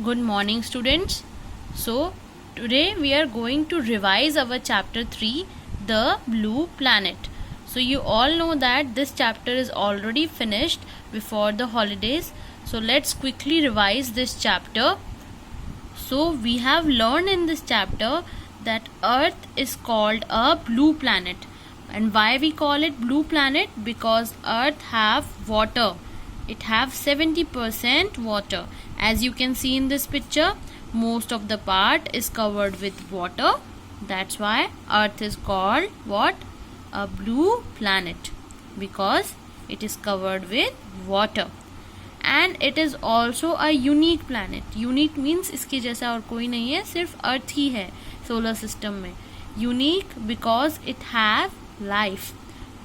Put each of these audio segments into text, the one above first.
Good morning, students. So, today we are going to revise our chapter 3, The Blue Planet. So, you all know that this chapter is already finished before the holidays. So, let's quickly revise this chapter. So, we have learned in this chapter that Earth is called a blue planet. And why we call it blue planet? Because Earth have water. It have 70% water. As you can see in this picture, most of the part is covered with water. That's why Earth is called what? A blue planet, because it is covered with water. And it is also a unique planet. Unique means इसके जैसा और कोई नहीं है, सिर्फ अर्थ ही है solar system में. Unique because it have life.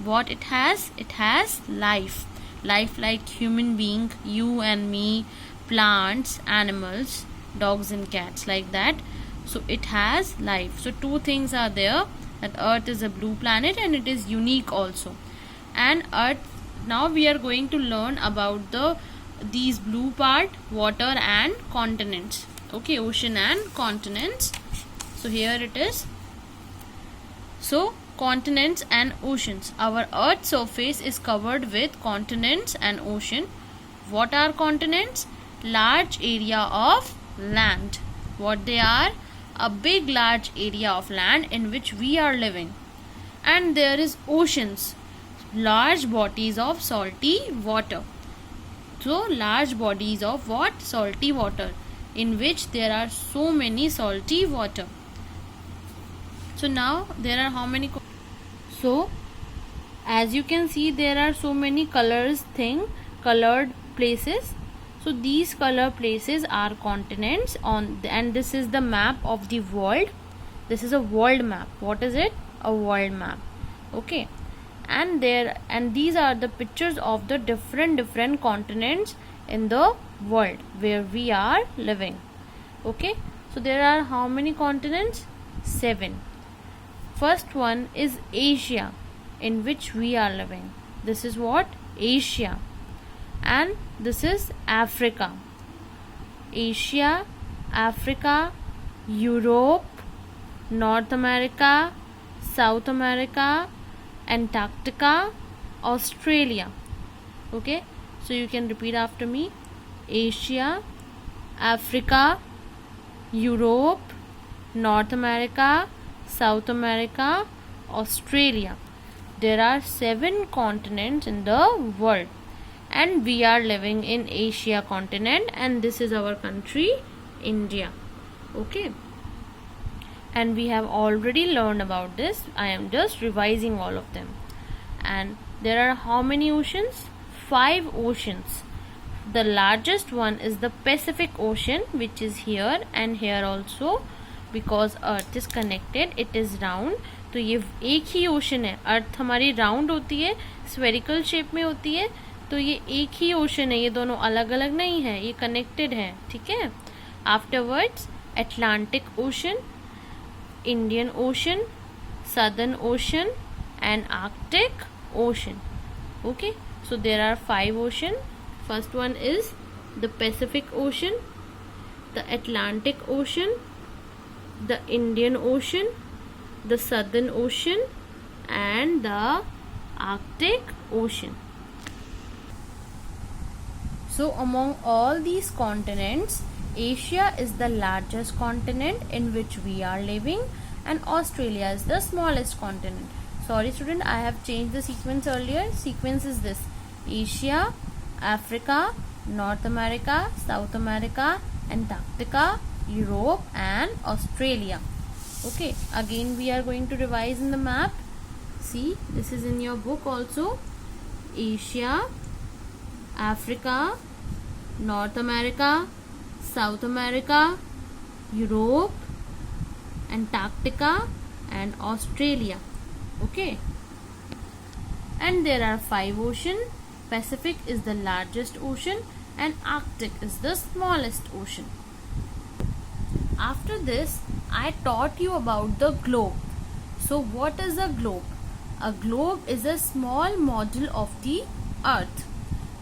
What it has? It has life. Life like human being, you and me, plants, animals, dogs and cats, like that. So it has life. So two things are there, that Earth is a blue planet and it is unique also. And Earth, now we are going to learn about these blue part, water and continents. Okay, ocean and continents. So here it is. So continents and oceans. Our Earth's surface is covered with continents and ocean. What are continents? Large area of land. What they are? A big large area of land in which we are living. And there is oceans. Large bodies of salty water. So large bodies of what? Salty water, in which there are so many salty water. So now there are how many? So as you can see, there are so many colored places. So these color places are continents and this is the map of the world. This is a world map. What is it? A world map. Okay. And these are the pictures of the different continents in the world where we are living. Okay. So there are how many continents? 7. First one is Asia, in which we are living. This is what? Asia. And this is Africa. Asia, Africa, Europe, North America, South America, Antarctica, Australia. Okay, so you can repeat after me. Asia, Africa, Europe, North America, South America, Australia. There are 7 continents in the world, and we are living in Asia continent, and this is our country, India. Okay, and we have already learned about this. I am just revising all of them. And there are how many oceans? 5 oceans. The largest one is the Pacific Ocean, which is here and here also. Because Earth is connected, it is round. तो ये एक ही ocean है. अर्थ हमारी round होती है, spherical shape में होती है, तो ये एक ही ओशन है. ये दोनों अलग अलग नहीं है, ये कनेक्टेड है. ठीक है. Afterwards Atlantic ocean, Indian ocean, southern ocean and Arctic Ocean. Okay, so there are 5 ocean. First one is the Pacific Ocean, the Atlantic Ocean, the Indian Ocean, the Southern Ocean and the Arctic Ocean. So among all these continents, Asia is the largest continent in which we are living, and Australia is the smallest continent. Sorry student, I have changed the sequence earlier. Sequence is this: Asia, Africa, North America, South America, Antarctica, Europe and Australia. Okay, again we are going to revise in the map. See, this is in your book also. Asia, Africa, North America, South America, Europe, Antarctica and Australia. Okay, and there are 5 oceans. Pacific is the largest ocean and Arctic is the smallest ocean. After this, I taught you about the globe. So what is a globe? A globe is a small model of the Earth.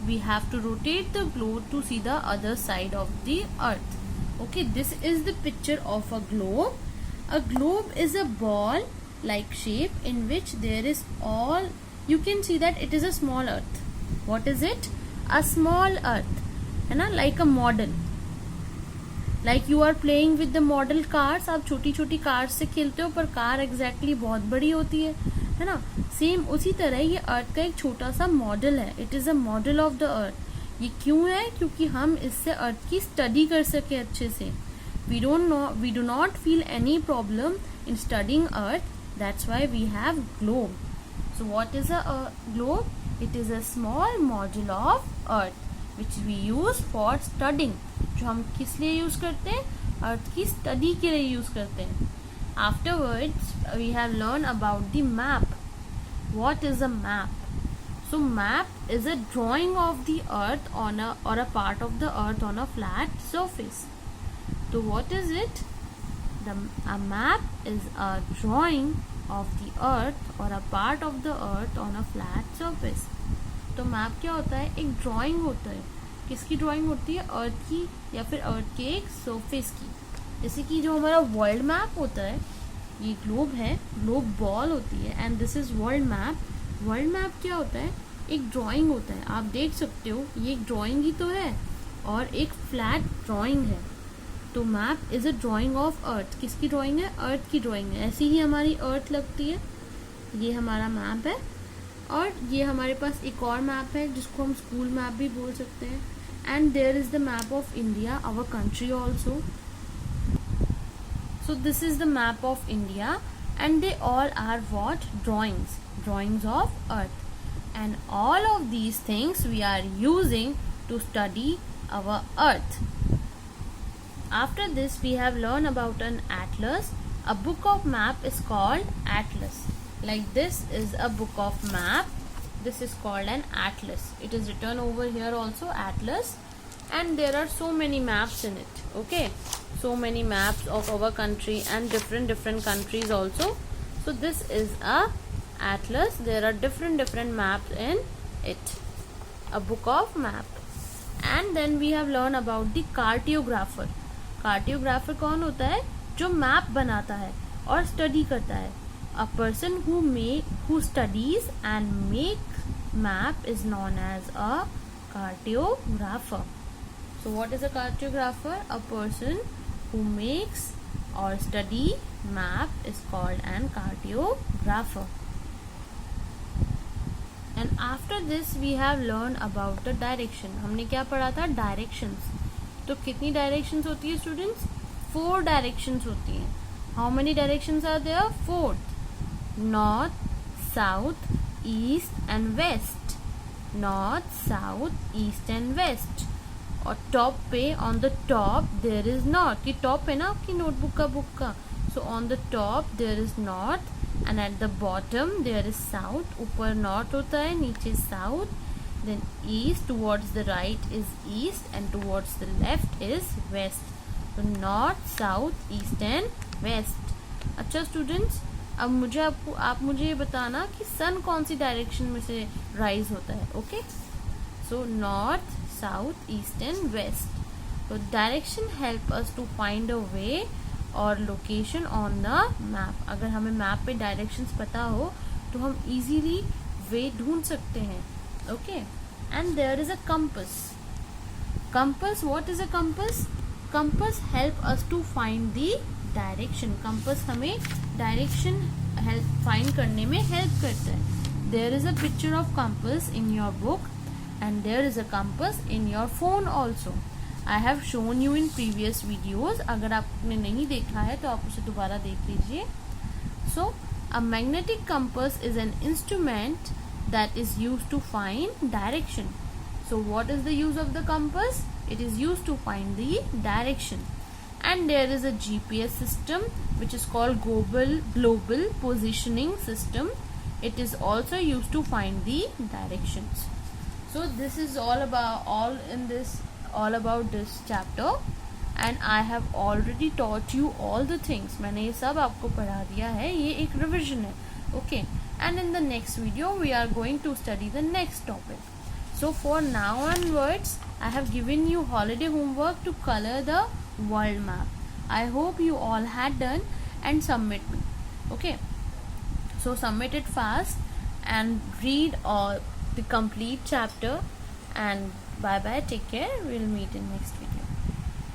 We have to rotate the globe to see the other side of the Earth. Okay, this is the picture of a globe. A globe is a ball like shape in which there is all, you can see that it is a small earth. What is it? A small earth, है ना, like a model. Like you are playing with the model cars. आप छोटी छोटी cars से खेलते हो, पर car exactly बहुत बड़ी होती है ना. सेम उसी तरह ये अर्थ का एक छोटा सा मॉडल है. It is a model of the earth. ये क्यों है? क्योंकि हम इससे अर्थ की स्टडी कर सके अच्छे से. We do not feel any problem in studying earth. That's why we have globe. So what is a globe? It is a small model of earth which we use for studying. जो हम किस लिए use करते हैं? अर्थ की study के लिए use करते हैं. Afterwards we have learn about the map. What is a map? So map is a drawing of the earth on a part of the earth on a flat surface. So what is it? A map is a drawing of the earth or a part of the earth on a flat surface. तो map क्या होता है? एक drawing होता है. किसकी drawing होती है? अर्थ की या फिर अर्थ के एक surface की. जैसे कि जो हमारा वर्ल्ड मैप होता है, ये ग्लोब है, ग्लोब बॉल होती है, and this is world map. World map क्या होता है? एक ड्राइंग होता है. आप देख सकते हो ये एक ड्राइंग ही तो है और एक फ्लैट ड्राइंग है. तो map is a drying of earth. किसकी ड्राइंग है? अर्थ की ड्राइंग है. ऐसी ही हमारी अर्थ लगती है. ये हमारा मैप है. और ये हमारे पास एक और मैप है जिसको हम स्कूल मैप भी बोल सकते हैं. And there is the map of India, our country also. So this is the map of India, and they all are what? Drawings of earth. And all of these things we are using to study our earth. After this we have learned about an atlas. A book of map is called atlas. Like this is a book of map. This is called an atlas. It is written over here also, atlas. And there are so many maps in it. Okay, so many maps of our country and different countries also. So this is a atlas. There are different maps in it. A book of map. And then we have learned about the cartographer. Cartographer कौन होता है? जो map बनाता है और study करता है. A person who studies and makes map is known as a cartographer. So what is a cartographer? A person who makes or study map is called an cartographer. And after this we have learned about the direction. हमने क्या पढ़ा था? Directions. तो कितनी directions होती है students? 4 directions होती हैं. How many directions are there? 4. North, south, east and west. North, south, east and west. और टॉप पे on the top there is north. ये टॉप है ना आपकी नोटबुक का, बुक का. So on the top there is north and at the bottom there is south. ऊपर north होता है, नीचे south. Then east, towards the right is east and towards the left is west. तो north, south, east and west. अच्छा students, अब आप मुझे ये बताना कि सन कौन सी डायरेक्शन में से राइज होता है. Okay, so north, south, east and west. So direction help us to find a way or location on the map. अगर हमें मैप पे directions पता हो तो हम easily way ढूंढ सकते हैं. Okay, and there is a compass. Compass, what is a compass? Compass help us to find the direction. Compass हमें direction help find करने में help करता है. There is a picture of compass in your book. And there is a compass in your phone also. I have shown you in previous videos. अगर आपने नहीं देखा है तो आप उसे दोबारा देख लीजिए. So a magnetic compass is an instrument that is used to find direction. So what is the use of the compass? It is used to find the direction. And there is a GPS system which is called global positioning system. It is also used to find the directions. So this is all about this chapter, and I have already taught you all the things. मैंने ये सब आपको पढ़ा दिया है. ये एक revision है. Okay, and in the next video we are going to study the next topic. So for now onwards I have given you holiday homework to color the world map. I hope you all had done, and submit me. Okay, so submit it fast and read all the complete chapter. And bye bye, take care, we'll meet in next video.